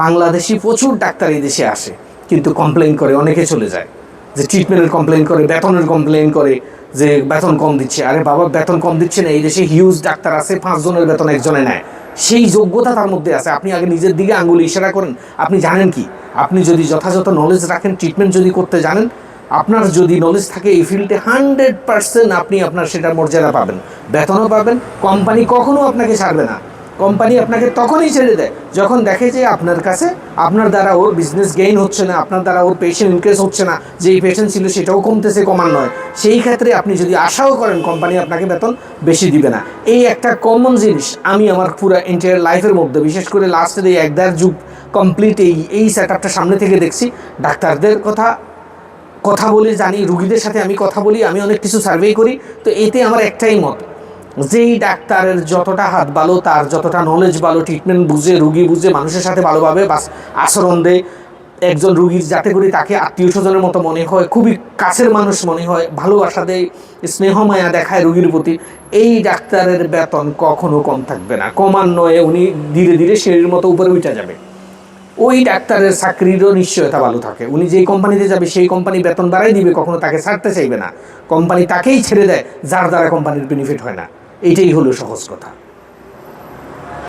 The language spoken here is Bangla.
বাংলাদেশি প্রচুর ডাক্তার এই দেশে আসে, কিন্তু কমপ্লেন করে, অনেকে চলে যায়, যে ট্রিটমেন্টের কমপ্লেন করে, বেতনের কমপ্লেন করে, যে বেতন কম দিচ্ছে। আরে বাবা, বেতন কম দিচ্ছে না, এই দেশে হিউজ ডাক্তার আছে, 5 জনের বেতন একজনে নেয়, সেই যোগ্যতা তার মধ্যে আছে। আপনি আগে নিজের দিকে আঙ্গুল ইশারা করেন। আপনি জানেন কি, আপনি যদি যথাযথ নলেজ রাখেন, ট্রিটমেন্ট যদি করতে জানেন, আপনার যদি নলেজ থাকে এই ফিল্ডে, 100% আপনি আপনার সেটার মর্যাদা পাবেন, বেতনও পাবেন। কোম্পানি কখনো আপনাকে ছাড়বে না। কোম্পানি আপনাকে তখনই ছেড়ে দেয় যখন দেখে যে আপনার কাছে, আপনার দ্বারা ওর বিজনেস গেইন হচ্ছে না, আপনার দ্বারা ওর পেশেন্ট ইনক্রিজ হচ্ছে না, যেই পেশেন্ট ছিল সেটাও কমতেছে, কমান নয়। সেই ক্ষেত্রে আপনি যদি আশাও করেন কোম্পানি আপনাকে বেতন বেশি দিবে না। এই একটা কমন জিনিস আমি আমার পুরো এন্টায়ার লাইফের মধ্যে, বিশেষ করে লাস্টের এই 1.5 যুগ কমপ্লিট এই সেট আপটা সামনে থেকে দেখছি। ডাক্তারদের কথা বলে জানি, রুগীদের সাথে আমি কথা বলি, আমি অনেক কিছু সার্ভে করি। তো এতে আমার একটাই মত, যেই ডাক্তারের যতটা হাত ভালো, তার যতটা নলেজ ভালো, ট্রিটমেন্ট বুঝে, রুগী বুঝে, মানুষের সাথে ভালোভাবে আচরণ দেয়, একজন রুগীর যাতে করে তাকে আত্মীয় স্বজনের মতো মনে হয়, খুবই কাছের মানুষ মনে হয়, ভালোবাসা দেয়, স্নেহ মায়া দেখায় রুগীর প্রতি, এই ডাক্তারের বেতন কখনো কম থাকবে না। ক্রমান্বয়ে উনি ধীরে ধীরে সিঁড়ির মতো উপরে উঠে যাবে। ওই ডাক্তারের চাকরিরও নিশ্চয়তা ভালো থাকে। উনি যেই কোম্পানিতে যাবে সেই কোম্পানি বেতন বাড়াই দিবে, কখনো তাকে ছাড়তে চাইবে না। কোম্পানি তাকেই ছেড়ে দেয় যার দ্বারা কোম্পানির বেনিফিট হয় না। এইটাই হলো সহজ কথা।